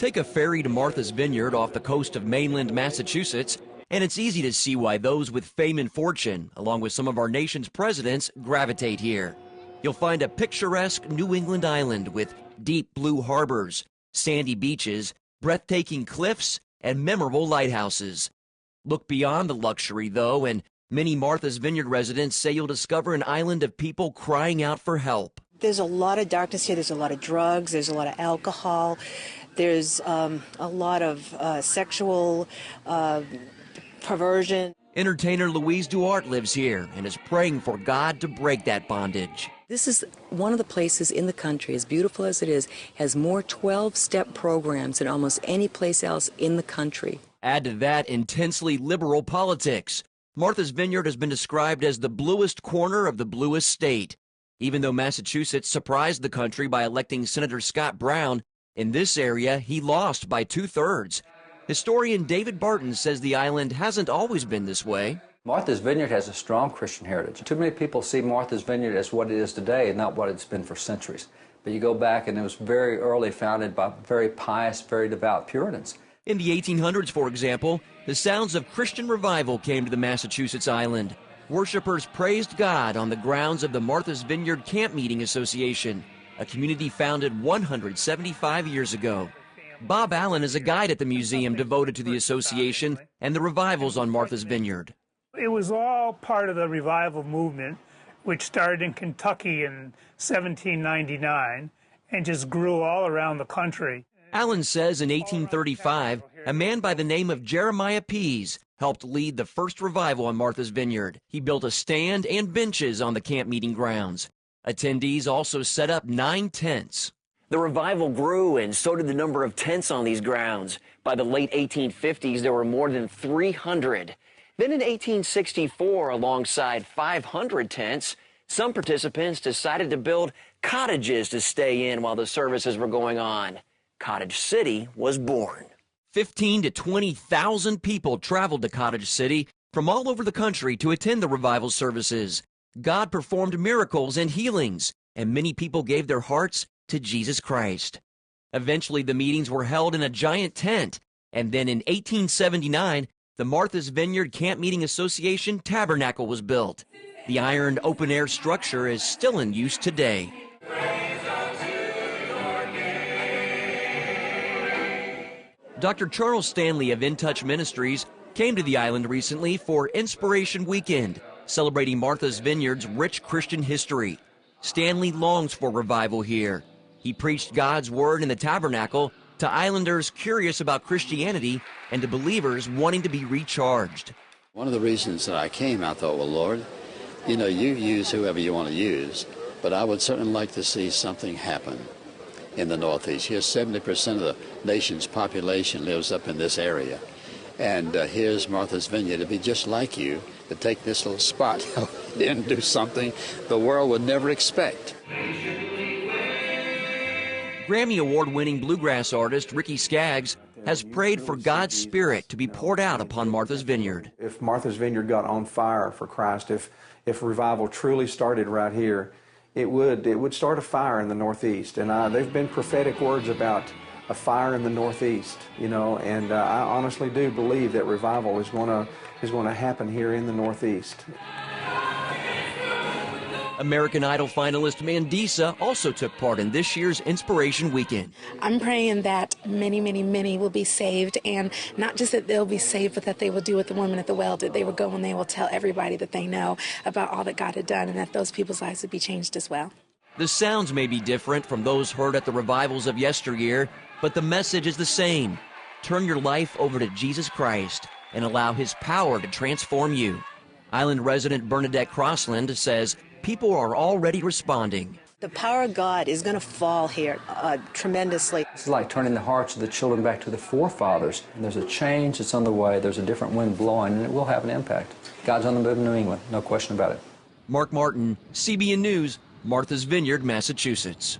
Take a ferry to Martha's Vineyard off the coast of mainland Massachusetts, and it's easy to see why those with fame and fortune, along with some of our nation's presidents, gravitate here. You'll find a picturesque New England island with deep blue harbors, sandy beaches, breathtaking cliffs, and memorable lighthouses. Look beyond the luxury, though, and many Martha's Vineyard residents say you'll discover an island of people crying out for help. There's a lot of darkness here. There's a lot of drugs. There's a lot of alcohol. There's a lot of sexual perversion. Entertainer Louise Duarte lives here and is praying for God to break that bondage. This is one of the places in the country, as beautiful as it is, has more 12-step programs than almost any place else in the country. Add to that intensely liberal politics. Martha's Vineyard has been described as the bluest corner of the bluest state. Even though Massachusetts surprised the country by electing Senator Scott Brown, in this area he lost by 2/3. Historian David Barton says the island hasn't always been this way. Martha's Vineyard has a strong Christian heritage. Too many people see Martha's Vineyard as what it is today and not what it's been for centuries. But you go back and it was very early founded by very pious, very devout Puritans. In the 1800s, for example, the sounds of Christian revival came to the Massachusetts island. Worshippers praised God on the grounds of the Martha's Vineyard Camp Meeting Association, a community founded 175 years ago. Bob Allen is a guide at the museum devoted to the association and the revivals on Martha's Vineyard. It was all part of the revival movement, which started in Kentucky in 1799 and just grew all around the country. Allen says in 1835, a man by the name of Jeremiah Pease helped lead the first revival on Martha's Vineyard. He built a stand and benches on the camp meeting grounds. Attendees also set up 9 tents. The revival grew, and so did the number of tents on these grounds. By the late 1850s, there were more than 300. Then in 1864, alongside 500 tents, some participants decided to build cottages to stay in while the services were going on. Cottage City was born. 15,000 to 20,000 people traveled to Cottage City from all over the country to attend the revival services. God performed miracles and healings, and many people gave their hearts to Jesus Christ. Eventually, the meetings were held in a giant tent, and then in 1879, the Martha's Vineyard Camp Meeting Association Tabernacle was built. The iron open-air structure is still in use today. Dr. Charles Stanley of In Touch Ministries came to the island recently for Inspiration Weekend, celebrating Martha's Vineyard's rich Christian history. Stanley longs for revival here. He preached God's word in the Tabernacle to islanders curious about Christianity and to believers wanting to be recharged. One of the reasons that I came, I thought, well, Lord, you know, you use whoever you want to use, but I would certainly like to see something happen in the Northeast. Here, 70% of the nation's population lives up in this area. And here's Martha's Vineyard to be just like you, to take this little spot and do something the world would never expect. Grammy Award-winning bluegrass artist Ricky Skaggs has prayed for God's Spirit to be poured out upon Martha's Vineyard. If Martha's Vineyard got on fire for Christ, if revival truly started right here, it would start a fire in the Northeast. And there've been prophetic words about a fire in the Northeast, you know, and I honestly do believe that revival is going to happen here in the Northeast. American Idol finalist Mandisa also took part in this year's Inspiration Weekend. I'm praying that many, many, many will be saved, and not just that they'll be saved, but that they will do what the woman at the well did. They will go and they will tell everybody that they know about all that God had done, and that those people's lives would be changed as well. The sounds may be different from those heard at the revivals of yesteryear, but the message is the same. Turn your life over to Jesus Christ and allow His power to transform you. Island resident Bernadette Crossland says people are already responding. The power of God is going to fall here tremendously. It's like turning the hearts of the children back to the forefathers. And there's a change that's on the way. There's a different wind blowing, and it will have an impact. God's on the move in New England, no question about it. Mark Martin, CBN News, Martha's Vineyard, Massachusetts.